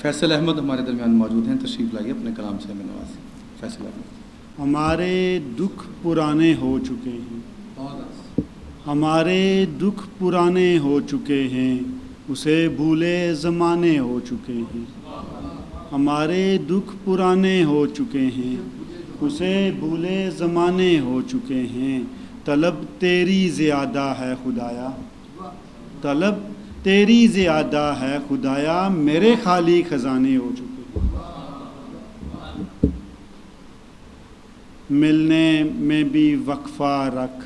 فیصل احمد ہمارے درمیان موجود ہیں، تشریف لائیے، اپنے کلام سے ہمیں نوازیں۔ فیصل احمد۔ ہمارے دکھ پرانے ہو چکے ہیں، ہمارے دکھ پرانے ہو چکے ہیں، اسے بھولے زمانے ہو چکے ہیں۔ ہمارے دکھ پرانے ہو چکے ہیں، اسے بھولے زمانے ہو چکے ہیں۔ طلب تیری زیادہ ہے خدایا، طلب تیری زیادہ ہے خدایا، میرے خالی خزانے ہو چکے ہیں۔ ملنے میں بھی وقفہ رکھ،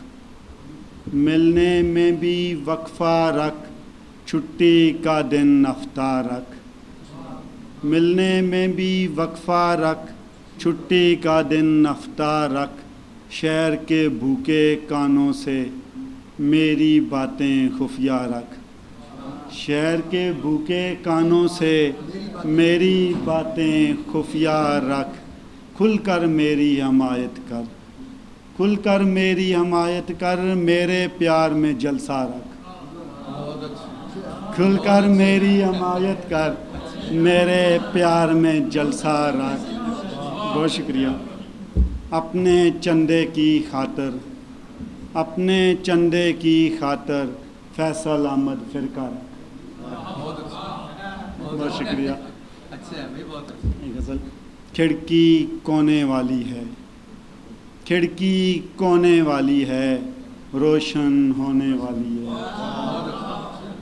ملنے میں بھی وقفہ رکھ، چھٹی کا دن ہفتہ رکھ۔ ملنے میں بھی وقفہ رکھ، چھٹی کا دن ہفتہ رکھ، شہر کے بھوکے کانوں سے میری باتیں خفیہ رکھ۔ شہر کے بھوکے کانوں سے میری باتیں خفیہ رکھ، کھل کر میری حمایت کر، کھل کر میری حمایت کر، میرے پیار میں جلسہ رکھ۔ کھل کر میری حمایت کر، میرے پیار میں جلسہ رکھ۔ بہت شکریہ۔ اپنے چندے کی خاطر، اپنے چندے کی خاطر فیصل احمد فرقہ رکھ۔ بہت شکریہ۔ ایک غزل۔ کھڑکی کونے والی ہے، کھڑکی کونے والی ہے، روشن ہونے والی ہے۔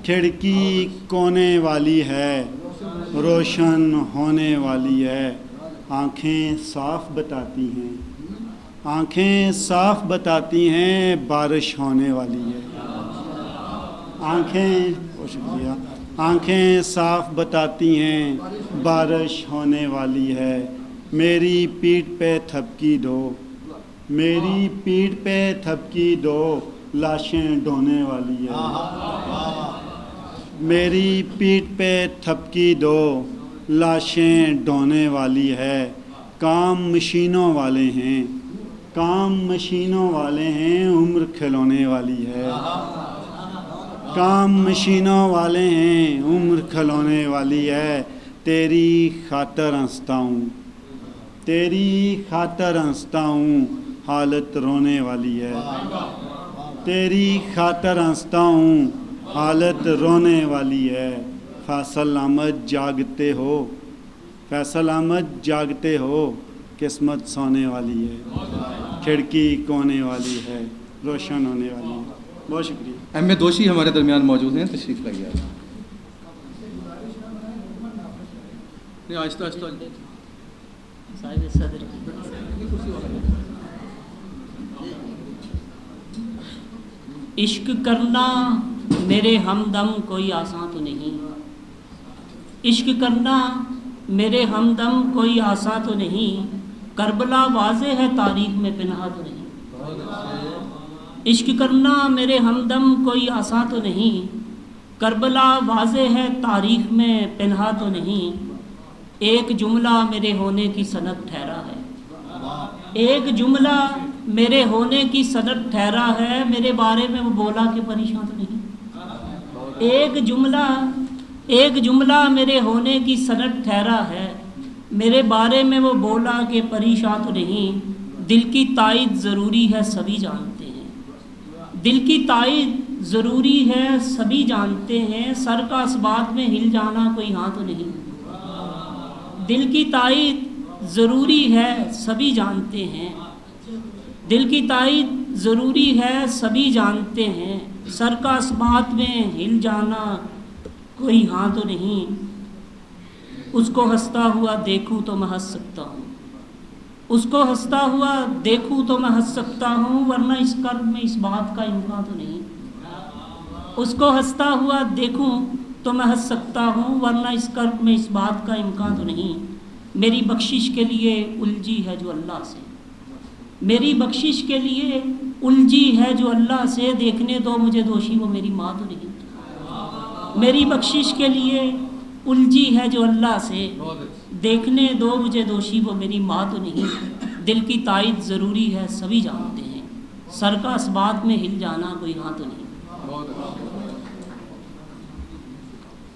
کھڑکی کونے والی ہے، روشن ہونے والی ہے، آنکھیں صاف بتاتی ہیں، آنکھیں صاف بتاتی ہیں، بارش ہونے والی ہے۔ آنکھیں، بہت شکریہ، آنکھیں صاف بتاتی ہیں، بارش ہونے والی ہے۔ میری پیٹھ پہ تھپکی دو، میری پیٹھ پہ تھپکی دو، لاشیں ڈھونے والی ہے۔ میری پیٹھ پہ تھپکی دو، لاشیں ڈھونے والی ہے۔ کام مشینوں والے ہیں، کام مشینوں والے ہیں، عمر کھلونے والی ہے۔ کام مشینوں والے ہیں، عمر کھلونے والی ہے۔ تیری خاطر ہنستا ہوں، تیری خاطر ہنستا ہوں، حالت رونے والی ہے۔ تیری خاطر ہنستا ہوں، حالت رونے والی ہے۔ فیصل احمد جاگتے ہو، فیصل احمد جاگتے ہو، قسمت سونے والی ہے۔ کھڑکی کونے والی ہے، روشن ہونے والی ہے۔ بہت شکریہ۔ احمد دوشی ہمارے درمیان موجود ہیں، تشریف لائیے آپ۔ نہیں، آہستہ آہستہ۔ صاحب صدر عشق کرنا میرے ہمدم کوئی آسان تو نہیں، عشق کرنا میرے ہمدم کوئی آسان تو نہیں، کربلا واضح ہے تاریخ میں پنہا تو نہیں۔ عشق کرنا میرے ہمدم کوئی آسان تو نہیں، کربلا واضح ہے تاریخ میں پنہا تو نہیں۔ ایک جملہ میرے ہونے کی سند ٹھہرا ہے، ایک جملہ میرے ہونے کی سند ٹھہرا ہے، میرے بارے میں وہ بولا کہ پریشان تو نہیں۔ ایک جملہ میرے ہونے کی سند ٹھہرا ہے، میرے بارے میں وہ بولا کہ پریشان تو نہیں۔ دل کی تائید ضروری ہے سبھی جانتے ہیں، دل کی تائید ضروری ہے سبھی جانتے ہیں، سر کا اس بات میں ہل جانا کوئی ہاں تو نہیں۔ دل کی تائید ضروری ہے سبھی جانتے ہیں، دل کی تائید ضروری ہے سبھی جانتے ہیں، سر کا اس بات میں ہل جانا کوئی ہاں تو نہیں۔ اس کو ہنستا ہوا دیکھوں تو میں ہنس سکتا ہوں، اس کو ہنستا ہوا دیکھوں تو میں ہنس سکتا ہوں، ورنہ اس کرب میں اس بات کا امکان تو نہیں۔ اس کو ہنستا ہوا دیکھوں تو میں ہنس سکتا ہوں، ورنہ اس کرب میں اس بات کا امکان تو نہیں۔ میری بخشش کے لیے الجھی ہے جو اللہ سے، میری بخشش کے لیے الجھی ہے جو اللہ سے، دیکھنے دو مجھے دوشی وہ میری ماں تو نہیں۔ میری بخشش کے لیے الجھی ہے جو اللہ سے، دیکھنے دو مجھے دوشی وہ میری ماں تو نہیں۔ دل کی تائید ضروری ہے سبھی جانتے ہیں، سر کا اس بات میں ہل جانا کوئی ہاں تو نہیں۔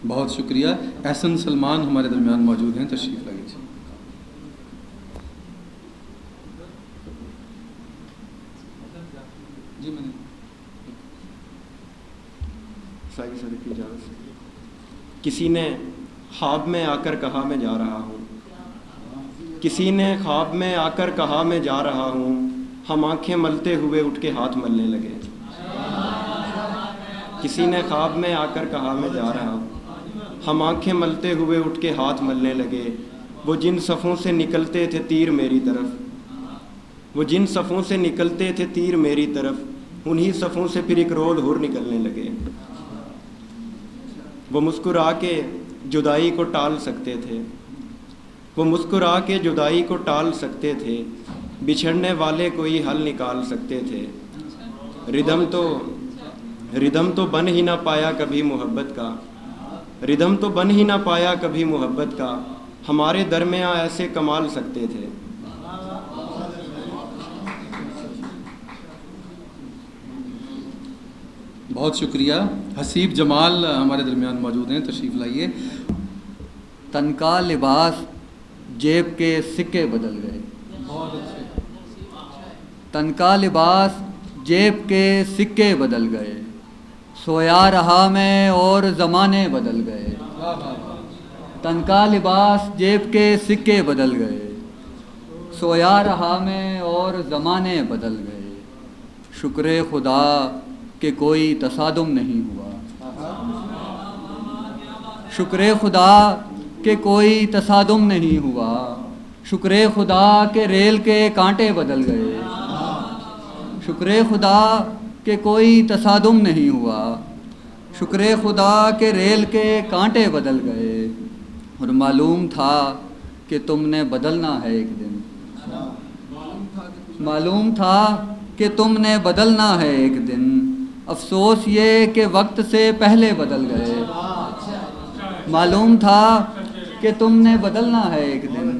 بہت شکریہ. احسن سلمان ہمارے درمیان موجود ہیں, تشریف لائیے. جی میں نے سائی صدر کی اجازت سے. کسی نے خواب میں آ کر کہا میں جا رہا ہوں. کسی نے خواب میں آ کر کہا میں جا رہا ہوں. ہم آنکھیں ملتے ہوئے اٹھ کے ہاتھ ملنے لگے. کسی نے خواب میں آ کر کہا میں جا رہا ہوں. ہم آنکھیں ملتے ہوئے اٹھ کے ہاتھ ملنے لگے. وہ جن صفوں سے نکلتے تھے تیر میری طرف, وہ جن صفوں سے نکلتے تھے تیر میری طرف, انہی صفوں سے پھر ایک رول ہور نکلنے لگے. وہ مسکرا کے جدائی کو ٹال سکتے تھے, وہ مسکرا کے جدائی کو ٹال سکتے تھے. بچھڑنے والے کوئی حل نکال سکتے تھے. ردم تو بن ہی نہ پایا کبھی محبت کا, ردم تو بن ہی نہ پایا کبھی محبت کا. ہمارے درمیاں ایسے کمال سکتے تھے. بہت شکریہ. حسیب جمال ہمارے درمیان موجود ہیں, تشریف لائیے. تن کا لباس جیب کے سکے بدل گئے. تن کا لباس جیب کے سکے بدل گئے. سویا رہا میں اور زمانے بدل گئے. تن کا لباس جیب کے سکے بدل گئے. سویا رہا میں اور زمانے بدل گئے. شکر خدا کہ کوئی تصادم نہیں ہوا. شکر خدا کہ کوئی تصادم نہیں ہوا. شکر خدا کہ ریل کے کانٹے بدل گئے. شکر خدا کہ کوئی تصادم نہیں ہوا. شکر خدا کہ ریل کے کانٹے بدل گئے. اور معلوم تھا کہ تم نے بدلنا ہے ایک دن. معلوم تھا کہ تم نے بدلنا ہے ایک دن. افسوس یہ کہ وقت سے پہلے بدل گئے. معلوم تھا کہ تم نے بدلنا ہے ایک دن.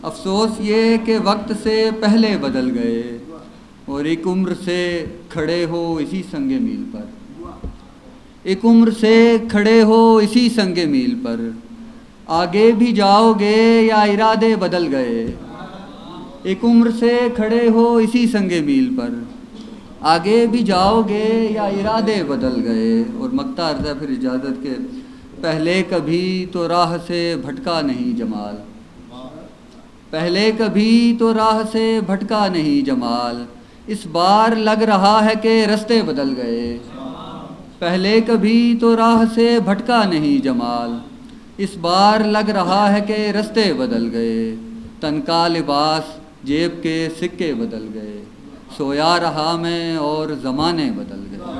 افسوس یہ کہ وقت سے پہلے بدل گئے. اور ایک عمر سے کھڑے ہو اسی سنگ میل پر. ایک عمر سے کھڑے ہو اسی سنگ میل پر. آگے بھی جاؤ گے یا ارادے بدل گئے. ایک عمر سے کھڑے ہو اسی سنگ میل پر. آگے بھی جاؤ گے یا ارادے بدل گئے. اور مقطع عرض ہے پھر اجازت کے. پہلے کبھی تو راہ سے بھٹکا نہیں جمال. پہلے کبھی تو راہ سے بھٹکا نہیں جمال. اس بار لگ رہا ہے کہ رستے بدل گئے. پہلے کبھی تو راہ سے بھٹکا نہیں جمال. اس بار لگ رہا ہے کہ رستے بدل گئے. تن کا لباس جیب کے سکے بدل گئے. سویا رہا میں اور زمانے بدل گئے.